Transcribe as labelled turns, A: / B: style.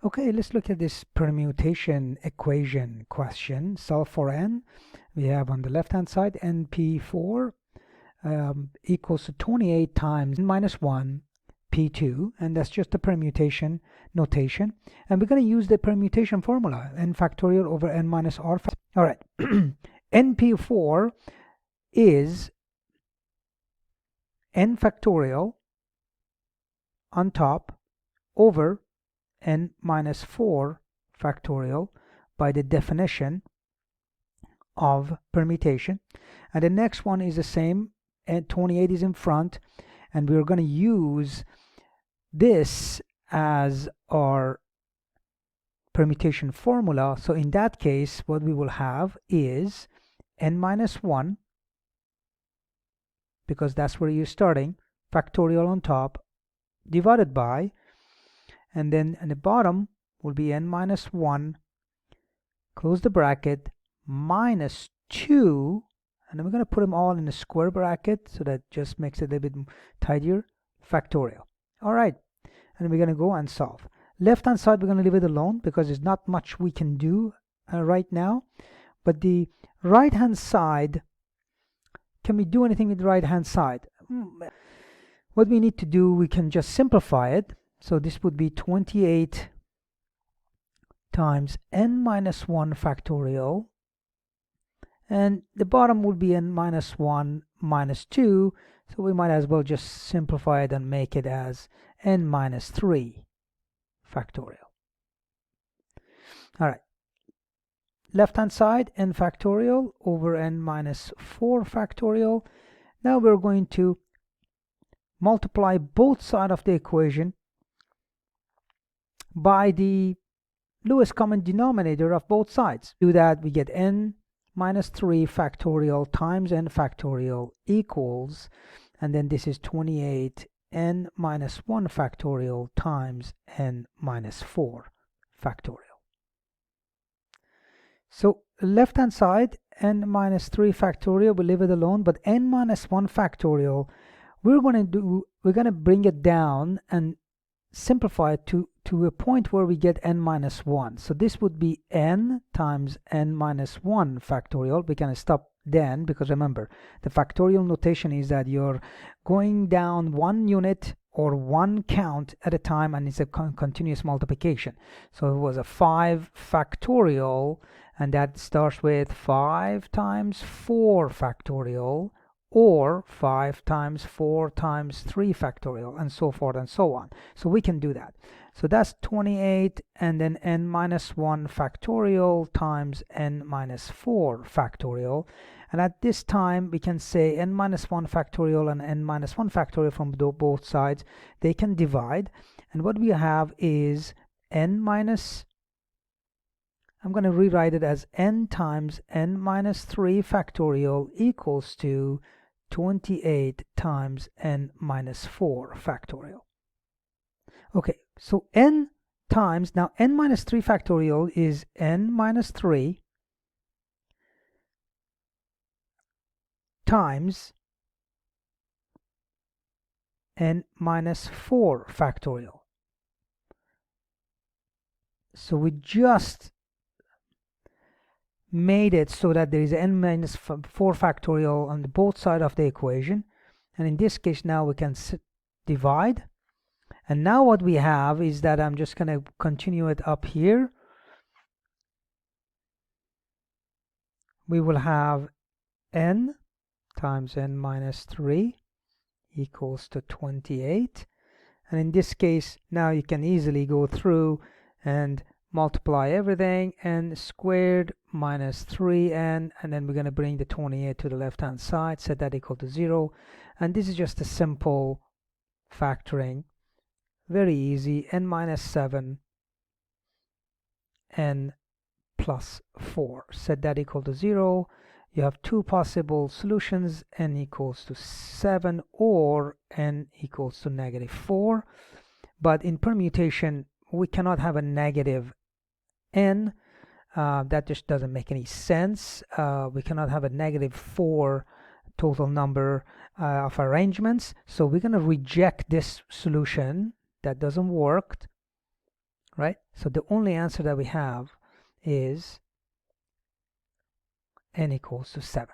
A: Okay, let's look at this permutation equation question. Solve for n. We have on the left hand side np4 equals to 28 times n minus 1 p2, and that's just the permutation notation. And we're going to use the permutation formula, n factorial over n minus r. All right, np4 is n factorial on top over n minus 4 factorial by the definition of permutation. And the next one is the same, and 28 is in front, and we're going to use this as our permutation formula. So in that case, what we will have is n minus 1, because that's where you're starting, factorial on top, divided by, and then at the bottom will be n minus 1, close the bracket, minus 2, and then we're going to put them all in a square bracket, so that just makes it a little bit tidier, factorial. All right, and we're going to go and solve. Left hand side, we're going to leave it alone because there's not much we can do right now. But the right hand side, can we do anything with the right hand side? What we need to do, we can just simplify it. So this would be 28 times n minus 1 factorial, and the bottom would be n minus 1 minus 2, so we might as well just simplify it and make it as n minus 3 factorial. All right, left hand side, n factorial over n minus 4 factorial. Now we're going to multiply both sides of the equation by the lowest common denominator of both sides. Do that, we get n minus 3 factorial times n factorial equals, and then this is 28 n minus 1 factorial times n minus 4 factorial. So left hand side, n minus 3 factorial, we'll leave it alone, but n minus 1 factorial, we're going to bring it down and simplify it to a point where we get n minus 1. So this would be n times n minus 1 factorial. We can stop then, because remember, the factorial notation is that you're going down one unit or one count at a time, and it's a continuous multiplication. So it was a 5 factorial, and that starts with 5 times 4 factorial, or 5 times 4 times 3 factorial, and so forth and so on. So we can do that. So that's 28, and then n minus 1 factorial times n minus 4 factorial. And at this time, we can say n minus 1 factorial and n minus 1 factorial from both sides. They can divide. And what we have is n minus, I'm going to rewrite it as n times n minus 3 factorial equals to 28 times n minus 4 factorial. Okay, so n times, now n minus 3 factorial is n minus 3 times n minus 4 factorial. So we just made it so that there is n minus 4 factorial on the both sides of the equation, and in this case now we can divide. And now what we have is that I'm just going to continue it up here. We will have n times n minus 3 equals to 28, and in this case now you can easily go through and multiply everything, n squared minus 3n, and then we're going to bring the 28 to the left hand side, set that equal to 0, and this is just a simple factoring, very easy, n minus 7 n plus 4, set that equal to 0. You have two possible solutions, n equals to 7 or n equals to negative 4, but in permutation we cannot have a negative n. That just doesn't make any sense. We cannot have a negative 4 total number of arrangements, so we're going to reject this solution. That doesn't work. right? So the only answer that we have is n equals to 7.